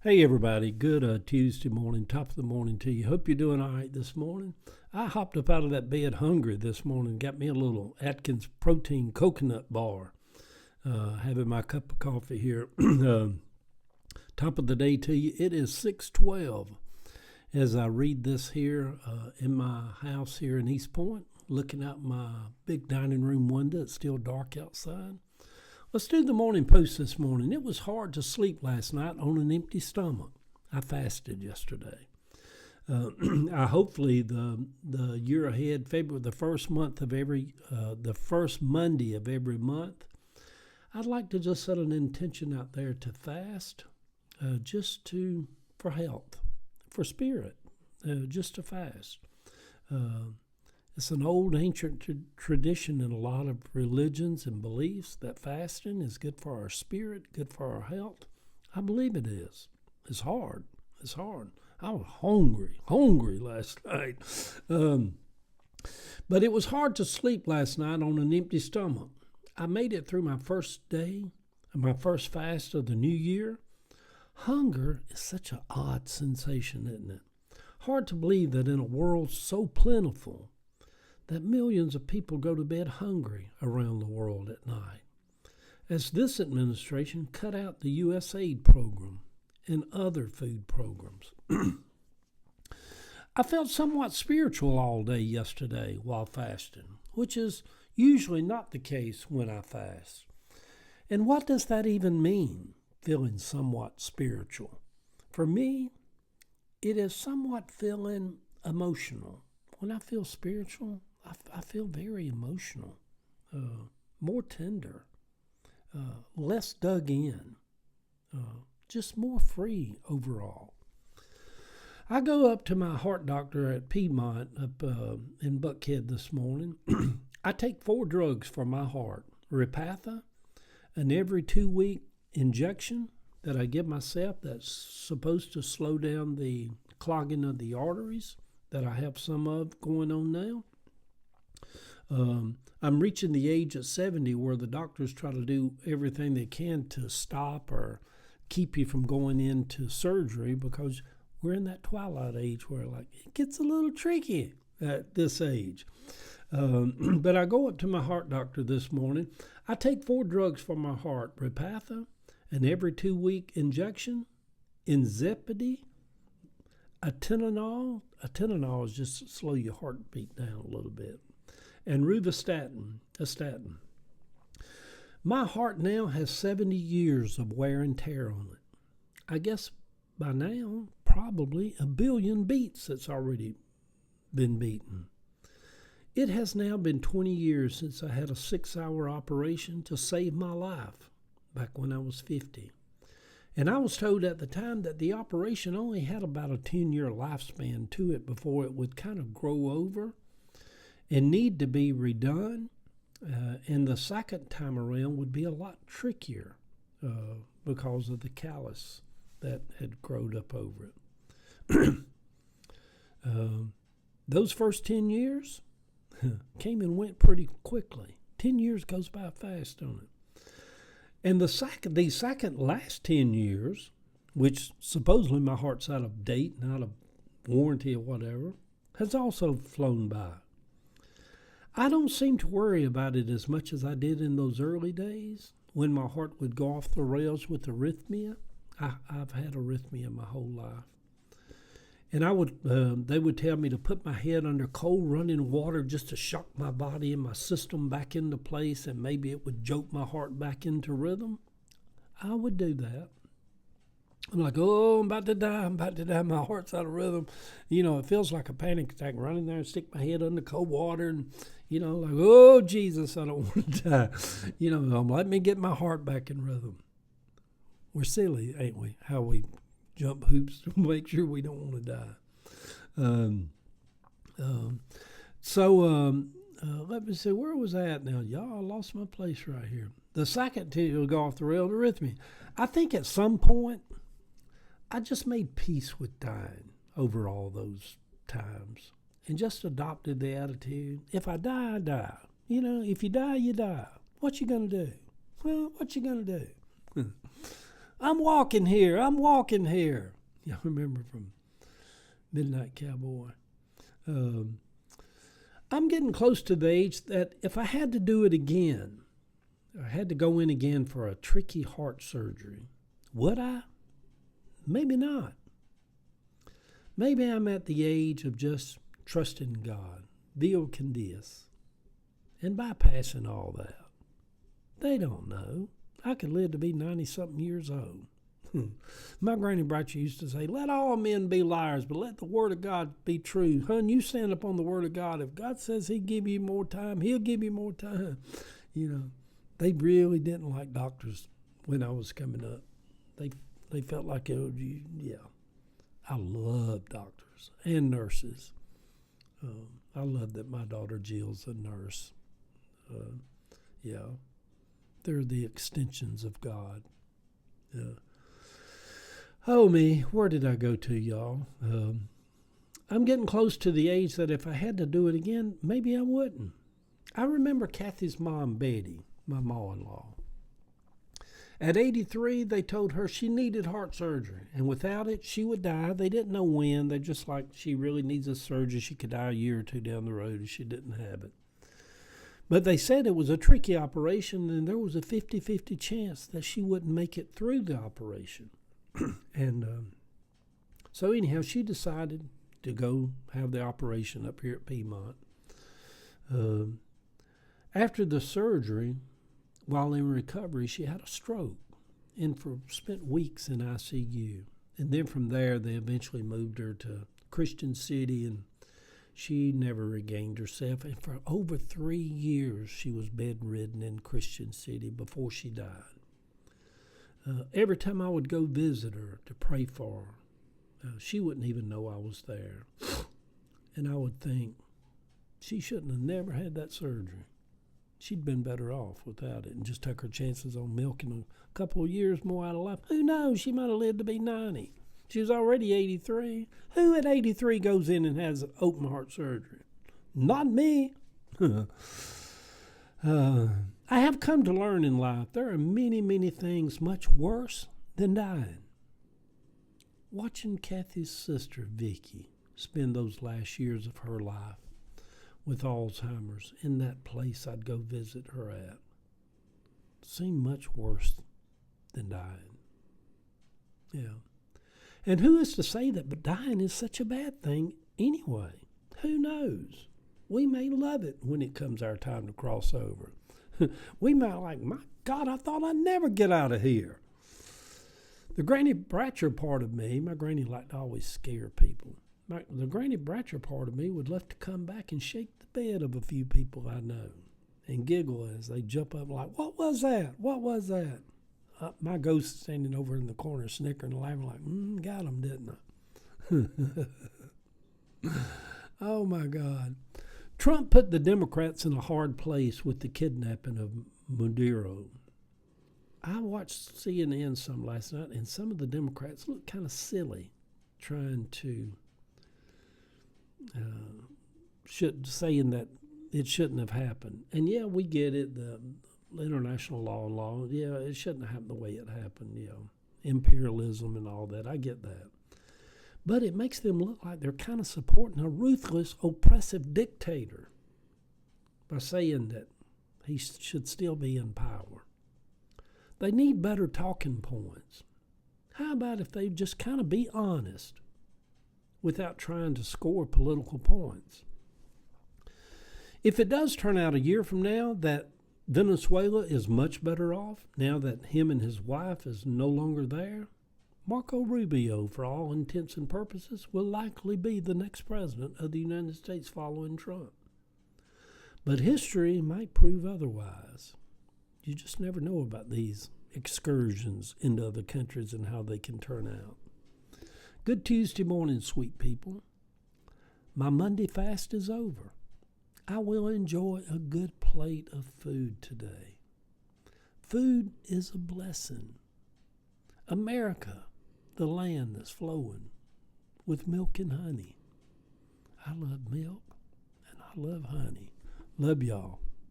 Hey everybody, good Tuesday morning, top of the morning to you. Hope you're doing all right this morning. I hopped up out of that bed hungry this morning, got me a little Atkins protein coconut bar. Having my cup of coffee here. Top of the day to you. It is 6:12 as I read this here in my house here in East Point, looking out my big dining room window. It's still dark outside. Let's do the morning post this morning. It was hard to sleep last night on an empty stomach. I fasted yesterday. Hopefully the year ahead, February, the first Monday of every month, I'd like to just set an intention out there to fast, for health, for spirit, just to fast. It's an old ancient tradition in a lot of religions and beliefs that fasting is good for our spirit, good for our health. I believe it is. It's hard. I was hungry last night. But it was hard to sleep last night on an empty stomach. I made it through my first day, my first fast of the new year. Hunger is such an odd sensation, isn't it? Hard to believe that in a world so plentiful, that millions of people go to bed hungry around the world at night, as this administration cut out the USAID program and other food programs. I felt somewhat spiritual all day yesterday while fasting, which is usually not the case when I fast. And what does that even mean, feeling somewhat spiritual? For me, it is somewhat feeling emotional. When I feel spiritual, I feel very emotional, more tender, less dug in, just more free overall. I go up to my heart doctor at Piedmont up in Buckhead this morning. I take 4 drugs for my heart: Repatha, an every 2-week injection that I give myself that's supposed to slow down the clogging of the arteries that I have some of going on now. I'm reaching the age of 70 where the doctors try to do everything they can to stop or keep you from going into surgery, because we're in that twilight age where it gets a little tricky at this age. But I go up to my heart doctor this morning. I take 4 drugs for my heart: Repatha, an every 2-week injection, Inzepidi, atenolol. Atenolol is just to slow your heartbeat down a little bit, and Rosuvastatin, a statin. My heart now has 70 years of wear and tear on it. I guess by now, probably 1 billion beats that's already been beaten. It has now been 20 years since I had a 6-hour operation to save my life back when I was 50. And I was told at the time that the operation only had about a 10-year lifespan to it before it would kind of grow over and need to be redone. And the second time around would be a lot trickier because of the callus that had grown up over it. Those first 10 years came and went pretty quickly. 10 years goes by fast, don't it? And the second last 10 years, which supposedly my heart's out of date, not of warranty or whatever, has also flown by. I don't seem to worry about it as much as I did in those early days when my heart would go off the rails with arrhythmia. I've had arrhythmia my whole life. And they would tell me to put my head under cold running water just to shock my body and my system back into place, and maybe it would jolt my heart back into rhythm. I would do that. I'm like, oh, I'm about to die, my heart's out of rhythm. It feels like a panic attack, running there and stick my head under cold water and, oh, Jesus, I don't want to die. Let me get my heart back in rhythm. We're silly, ain't we, how we jump hoops to make sure we don't want to die. Let me see, where was I at now? Y'all, I lost my place right here. The second to go off the rail, arrhythmia. I think at some point, I just made peace with dying over all those times and just adopted the attitude, if I die, I die. If you die, you die. What you gonna do? Well, what you gonna do? I'm walking here. I'm walking here. Y'all remember from Midnight Cowboy? I'm getting close to the age that if I had to do it again, I had to go in again for a tricky heart surgery, would I? Maybe not. Maybe I'm at the age of just trusting God, Dio con Dios, and bypassing all that. They don't know. I could live to be 90-something years old. My Granny Bratcher used to say, let all men be liars, but let the Word of God be true. Hun, you stand up on the Word of God. If God says He'll give you more time, He'll give you more time. You know, they really didn't like doctors when I was coming up. They felt like, oh, yeah. I love doctors and nurses. I love that my daughter Jill's a nurse. Yeah, they're the extensions of God. Yeah. Oh, me, where did I go to, y'all? I'm getting close to the age that if I had to do it again, maybe I wouldn't. I remember Kathy's mom, Betty, my ma-in-law. At 83, they told her she needed heart surgery, and without it, she would die. They didn't know when. They're just like, she really needs a surgery. She could die a year or two down the road if she didn't have it. But they said it was a tricky operation, and there was a 50-50 chance that she wouldn't make it through the operation. And so anyhow, she decided to go have the operation up here at Piedmont. After the surgery, while in recovery, she had a stroke and spent weeks in ICU. And then from there, they eventually moved her to Christian City, and she never regained herself. And for over 3 years, she was bedridden in Christian City before she died. Every time I would go visit her to pray for her, she wouldn't even know I was there. And I would think, she shouldn't have never had that surgery. She'd been better off without it and just took her chances on milking a couple of years more out of life. Who knows? She might have lived to be 90. She was already 83. Who at 83 goes in and has open heart surgery? Not me. I have come to learn in life there are many, many things much worse than dying. Watching Kathy's sister, Vicky, spend those last years of her life with Alzheimer's in that place I'd go visit her at seemed much worse than dying. Yeah. And who is to say that dying is such a bad thing anyway? Who knows? We may love it when it comes our time to cross over. We might like, my God, I thought I'd never get out of here. The Granny Bratcher part of me, my granny liked to always scare people. The Granny Bratcher part of me would love to come back and shake the bed of a few people I know and giggle as they jump up like, what was that? What was that? My ghost standing over in the corner snickering and laughing like, got him, didn't I? Oh, my God. Trump put the Democrats in a hard place with the kidnapping of Maduro. I watched CNN some last night, and some of the Democrats looked kind of silly trying to saying that it shouldn't have happened. And yeah, we get it, the international law, yeah, it shouldn't have happened the way it happened, imperialism and all that, I get that. But it makes them look like they're kind of supporting a ruthless, oppressive dictator by saying that he should still be in power. They need better talking points. How about if they just kind of be honest without trying to score political points? If it does turn out a year from now that Venezuela is much better off, now that him and his wife is no longer there, Marco Rubio, for all intents and purposes, will likely be the next president of the United States following Trump. But history might prove otherwise. You just never know about these excursions into other countries and how they can turn out. Good Tuesday morning, sweet people. My Monday fast is over. I will enjoy a good plate of food today. Food is a blessing. America, the land that's flowing with milk and honey. I love milk and I love honey. Love y'all.